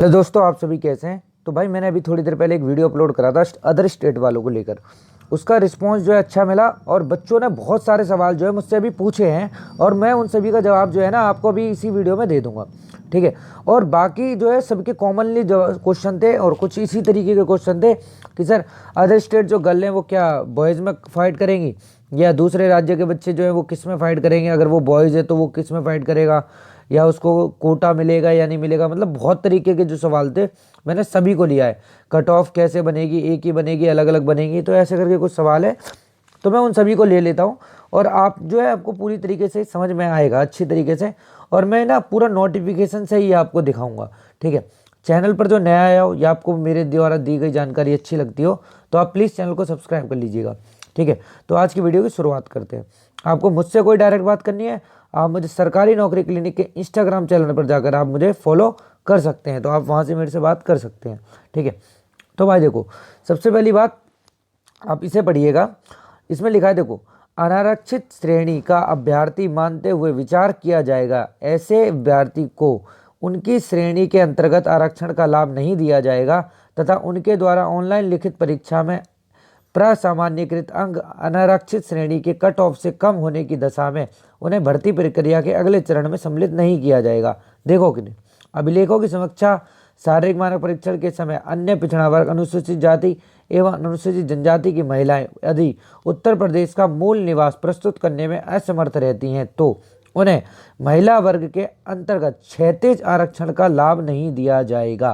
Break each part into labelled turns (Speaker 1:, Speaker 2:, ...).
Speaker 1: Hello दोस्तों, आप सभी कैसे हैं। तो भाई मैंने अभी थोड़ी देर पहले एक वीडियो अपलोड करा था अदर स्टेट वालों को लेकर। उसका रिस्पांस जो है अच्छा मिला और बच्चों ने बहुत सारे सवाल जो है मुझसे अभी पूछे हैं और मैं उन सभी का जवाब जो है ना आपको अभी इसी वीडियो में दे दूंगा। ठीक है। और बाकी जो है सबके कॉमनली जो क्वेश्चन थे और कुछ इसी तरीके के क्वेश्चन थे कि सर अदर स्टेट जो गर्ल हैं वो क्या बॉयज़ में फाइट करेंगी या दूसरे राज्य के बच्चे जो है वो किस में फाइट करेंगे, अगर वो बॉयज़ है तो वो किस में फाइट करेगा या उसको कोटा मिलेगा या नहीं मिलेगा। मतलब बहुत तरीके के जो सवाल थे मैंने सभी को लिया है। कट ऑफ कैसे बनेगी, एक ही बनेगी, अलग अलग बनेगी, तो ऐसे करके कुछ सवाल है तो मैं उन सभी को ले लेता हूँ और आप जो है आपको पूरी तरीके से समझ में आएगा अच्छी तरीके से। और मैं ना पूरा नोटिफिकेशन से ही आपको दिखाऊंगा। ठीक है। चैनल पर जो नया आया हो या आपको मेरे द्वारा दी गई जानकारी अच्छी लगती हो तो आप प्लीज़ चैनल को सब्सक्राइब कर लीजिएगा। ठीक है। तो आज की वीडियो की शुरुआत करते हैं। आपको मुझसे कोई डायरेक्ट बात करनी है, आप मुझे सरकारी नौकरी क्लिनिक के इंस्टाग्राम चैनल पर जाकर आप मुझे फॉलो कर सकते हैं, तो आप वहाँ से मेरे से बात कर सकते हैं। ठीक है। तो भाई देखो, सबसे पहली बात आप इसे पढ़िएगा। इसमें लिखा है, देखो, अनारक्षित श्रेणी का अभ्यर्थी मानते हुए विचार किया जाएगा ऐसे अभ्यर्थी को उनकी श्रेणी के अंतर्गत आरक्षण का लाभ नहीं दिया जाएगा तथा उनके द्वारा ऑनलाइन लिखित परीक्षा में प्रसामान्यकृत अंक अनारक्षित श्रेणी के कट ऑफ से कम होने की दशा में उन्हें भर्ती प्रक्रिया के अगले चरण में सम्मिलित नहीं किया जाएगा। देखो कि नहीं, अभिलेखों की समीक्षा शारीरिक मानक परीक्षण के समय अन्य पिछड़ा वर्ग, अनुसूचित जाति एवं अनुसूचित जनजाति की महिलाएं यदि उत्तर प्रदेश का मूल निवास प्रस्तुत करने में असमर्थ रहती हैं तो उन्हें महिला वर्ग के अंतर्गत क्षैतिज आरक्षण का लाभ नहीं दिया जाएगा।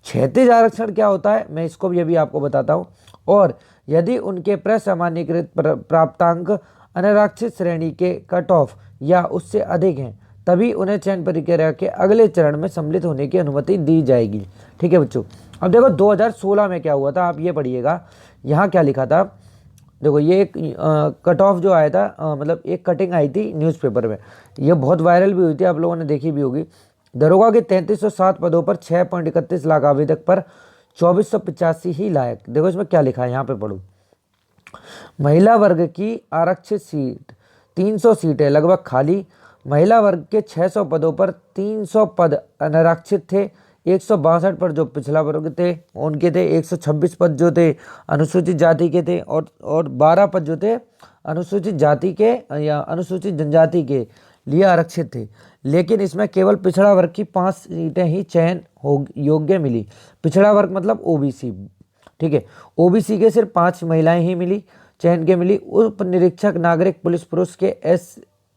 Speaker 1: क्षैतिज आरक्षण क्या होता है मैं इसको भी अभी आपको बताता हूँ। और यदि उनके प्रसामान्यकृत प्राप्तांक अनारक्षित श्रेणी के कट ऑफ या उससे अधिक हैं तभी उन्हें चयन प्रक्रिया के अगले चरण में सम्मिलित होने की अनुमति दी जाएगी। ठीक है बच्चों। अब देखो 2016 में क्या हुआ था, आप ये पढ़िएगा। यहाँ क्या लिखा था, देखो ये एक कट ऑफ जो आया था, मतलब एक कटिंग आई थी न्यूज़पेपर में, ये बहुत वायरल भी हुई थी, आप लोगों ने देखी भी होगी। दरोगा के 3307 पदों पर 6.31 लाख आवेदक पर 2485 ही लायक। देखो इसमें क्या लिखा है, यहाँ पे पढ़ो। महिला वर्ग की आरक्षित सीट 300 सीटें लगभग खाली। महिला वर्ग के 600 पदों पर 300 पद अनारक्षित थे। 162 पर जो पिछड़ा वर्ग थे उनके थे। 126 पद जो थे अनुसूचित जाति के थे और 12 पद जो थे अनुसूचित जाति के या अनुसूचित जनजाति के लिए आरक्षित थे। लेकिन इसमें केवल पिछड़ा वर्ग की 5 सीटें ही चयन योग्य मिली। पिछड़ा वर्ग मतलब ओबीसी। ठीक है। ओबीसी के सिर्फ 5 महिलाएं ही मिली, चयन के मिली। उप निरीक्षक नागरिक पुलिस पुरुष के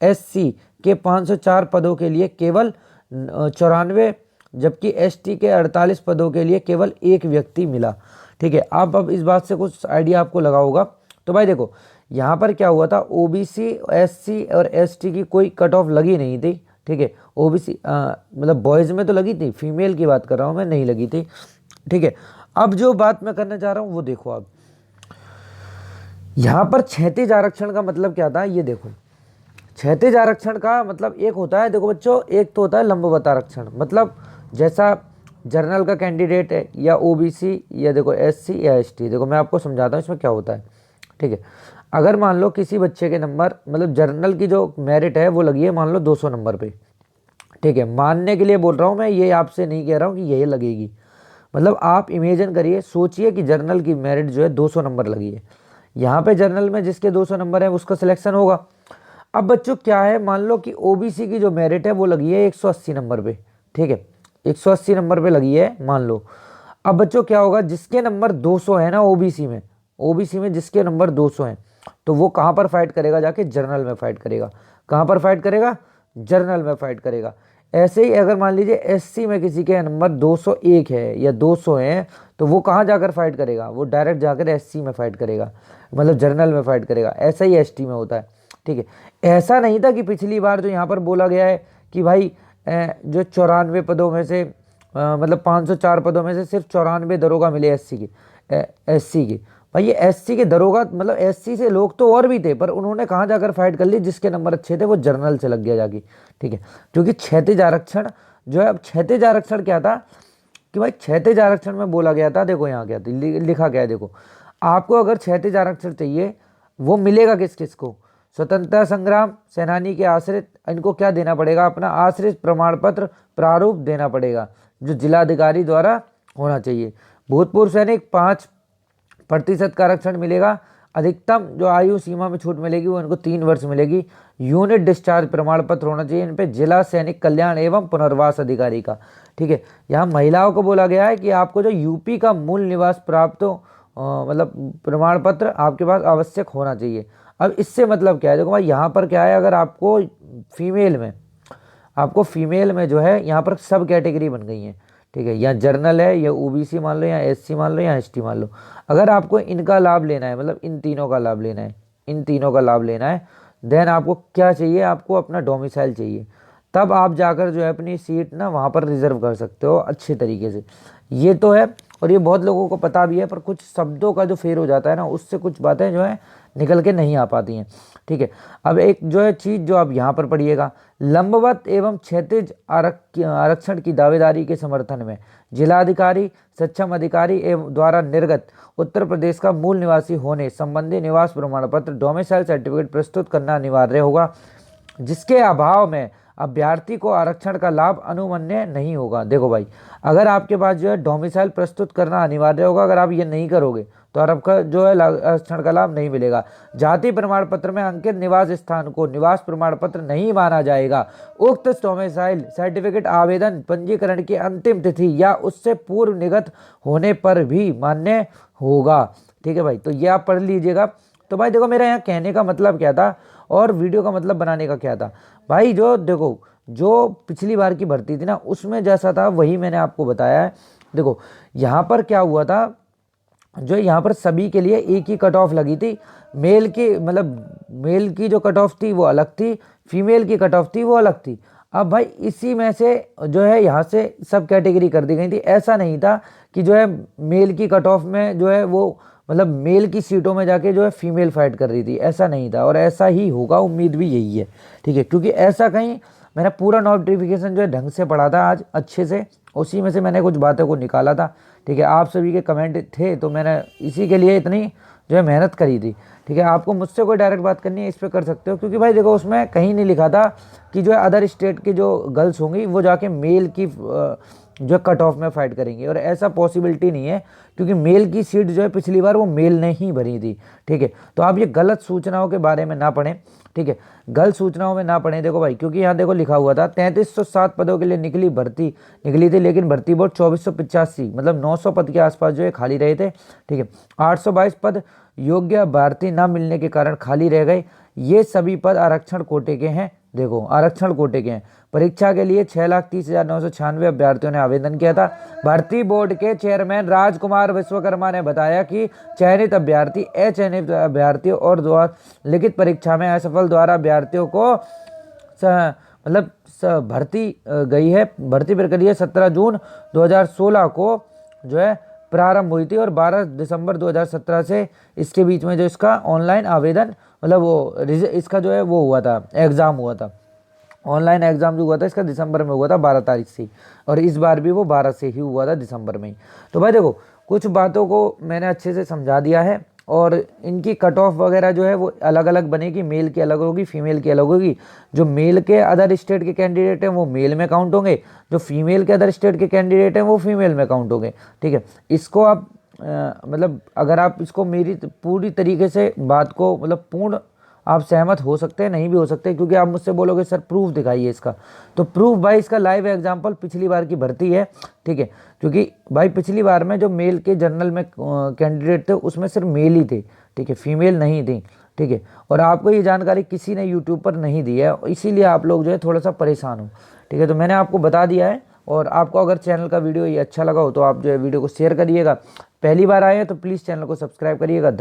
Speaker 1: एससी के 504 पदों के लिए केवल 94, जबकि एसटी के 48 पदों के लिए केवल एक व्यक्ति मिला। ठीक है। आप अब इस बात से कुछ आइडिया आपको लगा होगा। तो भाई देखो यहाँ पर क्या हुआ था, ओबीसी, एससी और एसटी की कोई कट ऑफ लगी नहीं थी। ठीक है। ओबीसी मतलब बॉयज़ में तो लगी थी, फीमेल की बात कर रहा हूँ मैं, नहीं लगी थी। ठीक है। अब जो बात मैं करना चाह रहा हूँ वो देखो, आप यहाँ पर क्षैतिज आरक्षण का मतलब क्या था ये देखो। क्षैतिज आरक्षण का मतलब एक होता है, देखो बच्चों, एक तो होता है लंबवत आरक्षण, मतलब जैसा जर्नल का कैंडिडेट है या ओबीसी या देखो एससी या एसटी। देखो मैं आपको समझाता हूँ इसमें क्या होता है। ठीक है। अगर मान लो किसी बच्चे के नंबर, मतलब जर्नल की जो मेरिट है वो लगी है मान लो 200 नंबर पे। ठीक है। मानने के लिए बोल रहा हूँ मैं, ये आपसे नहीं कह रहा हूँ कि यही लगेगी। मतलब आप इमेजिन करिए, सोचिए कि जर्नल की मेरिट जो है 200 नंबर लगी है। यहाँ पे जर्नल में जिसके 200 नंबर है उसका सिलेक्शन होगा। अब बच्चों क्या है, मान लो कि ओबीसी की जो मेरिट है वो लगी है 180 नंबर पे। ठीक है। 180 नंबर पे लगी है मान लो। अब बच्चों क्या होगा, जिसके नंबर 200 है ना ओबीसी में जिसके नंबर 200 हैं तो वो कहाँ पर फाइट करेगा, जाके जर्नल में फाइट करेगा। कहाँ पर फाइट करेगा, जर्नल में फाइट करेगा। ऐसे ही अगर मान लीजिए एससी में किसी के नंबर 201 है या 200 है तो वो कहाँ जाकर फाइट करेगा, वो डायरेक्ट जाकर एससी में फाइट करेगा, मतलब जर्नल में फाइट करेगा। ऐसा ही एसटी में होता है। ठीक है। ऐसा नहीं था कि पिछली बार जो यहाँ पर बोला गया है कि भाई जो 94 पदों में से मतलब 504 पदों में से सिर्फ 94 दरोगा मिले एससी के। भाई ये एससी के दरोगा, मतलब एससी से लोग तो और भी थे पर उन्होंने कहाँ जाकर फाइट कर ली, जिसके नंबर अच्छे थे वो जर्नल से लग गया जाके। ठीक है। क्योंकि क्षैतिज आरक्षण जो है, अब क्षैतिज आरक्षण क्या था कि भाई क्षैतिज आरक्षण में बोला गया था, देखो यहाँ क्या लिखा गया है, देखो आपको अगर क्षैतिज आरक्षण चाहिए वो मिलेगा किस किस को, स्वतंत्रता संग्राम सेनानी के आश्रित, इनको क्या देना पड़ेगा, अपना आश्रित प्रमाण पत्र प्रारूप देना पड़ेगा। जो जिलाधिकारी द्वारा होना चाहिए। भूतपूर्व सैनिक 5% का आरक्षण मिलेगा। अधिकतम जो आयु सीमा में छूट मिलेगी वो इनको 3 वर्ष मिलेगी। यूनिट डिस्चार्ज प्रमाण पत्र होना चाहिए इन पे जिला सैनिक कल्याण एवं पुनर्वास अधिकारी का। ठीक है, यहाँ महिलाओं को बोला गया है कि आपको जो यूपी का मूल निवास प्राप्त हो मतलब प्रमाण पत्र आपके पास आवश्यक होना चाहिए। अब इससे मतलब क्या है, देखो भाई यहाँ पर क्या है, अगर आपको फीमेल में जो है यहाँ पर सब कैटेगरी बन गई है। ठीक है, या जर्नल है, या ओबीसी मान लो, या एससी मान लो, या एसटी मान लो। अगर आपको इनका लाभ लेना है, मतलब इन तीनों का लाभ लेना है, देन आपको क्या चाहिए, आपको अपना डोमिसाइल चाहिए। तब आप जाकर जो है अपनी सीट ना वहाँ पर रिजर्व कर सकते हो अच्छे तरीके से। ये तो है, और ये बहुत लोगों को पता भी है, पर कुछ शब्दों का जो फेर हो जाता है ना, उससे कुछ बातें जो है निकल के नहीं आ पाती हैं। ठीक है, अब एक जो है चीज़ जो आप यहाँ पर पढ़िएगा, लंबवत एवं क्षैतिज आरक्षण की दावेदारी के समर्थन में जिलाधिकारी सक्षम अधिकारी एवं द्वारा निर्गत उत्तर प्रदेश का मूल निवासी होने संबंधी निवास प्रमाण पत्र डोमिसाइल सर्टिफिकेट प्रस्तुत करना अनिवार्य होगा, जिसके अभाव में अभ्यर्थी को आरक्षण का लाभ अनुमन्य नहीं होगा। देखो भाई, अगर आपके पास जो है डोमिसाइल प्रस्तुत करना अनिवार्य होगा, अगर आप ये नहीं करोगे तो आपका जो है आरक्षण का लाभ नहीं मिलेगा। जाति प्रमाण पत्र में अंकित निवास स्थान को निवास प्रमाण पत्र नहीं माना जाएगा। उक्त डोमिसाइल सर्टिफिकेट आवेदन पंजीकरण की अंतिम तिथि या उससे पूर्व निर्गत होने पर भी मान्य होगा। ठीक है भाई, तो ये आप पढ़ लीजिएगा। तो भाई देखो, मेरा यहाँ कहने का मतलब क्या था और वीडियो का मतलब बनाने का क्या था भाई, जो देखो जो पिछली बार की भर्ती थी ना, उसमें जैसा था वही मैंने आपको बताया है। देखो यहाँ पर क्या हुआ था, जो यहाँ पर सभी के लिए एक ही कट ऑफ लगी थी। मेल की जो कट ऑफ थी वो अलग थी, फीमेल की कट ऑफ थी वो अलग थी। अब भाई इसी में से जो है यहाँ से सब कैटेगरी कर दी गई थी। ऐसा नहीं था कि जो है मेल की कट ऑफ में जो है वो मेल की सीटों में जाके जो है फीमेल फाइट कर रही थी, ऐसा नहीं था, और ऐसा ही होगा, उम्मीद भी यही है। ठीक है, क्योंकि ऐसा कहीं मैंने पूरा नोटिफिकेशन जो है ढंग से पढ़ा था आज अच्छे से, उसी में से मैंने कुछ बातों को निकाला था। ठीक है, आप सभी के कमेंट थे तो मैंने इसी के लिए इतनी जो है मेहनत करी थी। ठीक है, आपको मुझसे कोई डायरेक्ट बात करनी है इस पर कर सकते हो, क्योंकि भाई देखो उसमें कहीं नहीं लिखा था कि जो है अदर स्टेट की जो गर्ल्स होंगी वो जाके मेल की जो कट ऑफ में फाइट करेंगी, और ऐसा पॉसिबिलिटी नहीं है, क्योंकि मेल की सीट जो है पिछली बार वो मेल ने ही भरी थी। ठीक है, तो आप ये गलत सूचनाओं के बारे में ना पढ़ें। ठीक है, गलत सूचनाओं में ना पढ़ें। देखो भाई, क्योंकि यहाँ देखो लिखा हुआ था 3307 पदों के लिए निकली थी, लेकिन भर्ती बोर्ड 2485 मतलब 900 पद के आसपास जो है खाली रहे थे। ठीक है, 822 पद योग्य अभ्यर्थी न मिलने के कारण खाली रह गए। ये सभी पद आरक्षण कोटे के हैं। देखो आरक्षण कोटे के हैं। परीक्षा के लिए 6,30,996 अभ्यर्थियों ने आवेदन किया था। भर्ती बोर्ड के चेयरमैन राजकुमार विश्वकर्मा ने बताया कि चयनित अभ्यर्थी अचयनित अभ्यर्थियों और द्वारा लिखित परीक्षा में असफल द्वारा अभ्यर्थियों को भर्ती गई है। भर्ती प्रक्रिया 17 जून 2016 को जो है प्रारंभ हुई थी, और 12 दिसंबर 2017 से इसके बीच में जो इसका ऑनलाइन आवेदन इसका जो है वो हुआ था, एग्ज़ाम हुआ था। ऑनलाइन एग्ज़ाम जो हुआ था इसका दिसंबर में हुआ था 12 तारीख से, और इस बार भी वो 12 से ही हुआ था, दिसंबर में ही। तो भाई देखो, कुछ बातों को मैंने अच्छे से समझा दिया है, और इनकी कट ऑफ वगैरह जो है वो अलग अलग बनेगी। मेल की अलग होगी, फीमेल की अलग होगी। जो मेल के अदर स्टेट के कैंडिडेट हैं वो मेल में काउंट होंगे, जो फीमेल के अदर स्टेट के कैंडिडेट हैं वो फीमेल में काउंट होंगे। ठीक है, इसको आप अगर आप इसको मेरी पूरी तरीके से बात को पूर्ण आप सहमत हो सकते हैं, नहीं भी हो सकते, क्योंकि आप मुझसे बोलोगे सर प्रूफ दिखाइए इसका, तो प्रूफ भाई इसका लाइव एग्जांपल पिछली बार की भर्ती है। ठीक है, क्योंकि भाई पिछली बार में जो मेल के जनरल में कैंडिडेट थे उसमें सिर्फ मेल ही थे। ठीक है, फीमेल नहीं थी। ठीक है, और आपको ये जानकारी किसी ने यूट्यूब पर नहीं दी है, इसीलिए आप लोग जो है थोड़ा सा परेशान हो। ठीक है, तो मैंने आपको बता दिया है, और आपको अगर चैनल का वीडियो ये अच्छा लगा हो तो आप जो है वीडियो को शेयर करिएगा। पहली बार आए हैं तो प्लीज़ चैनल को सब्सक्राइब करिएगा।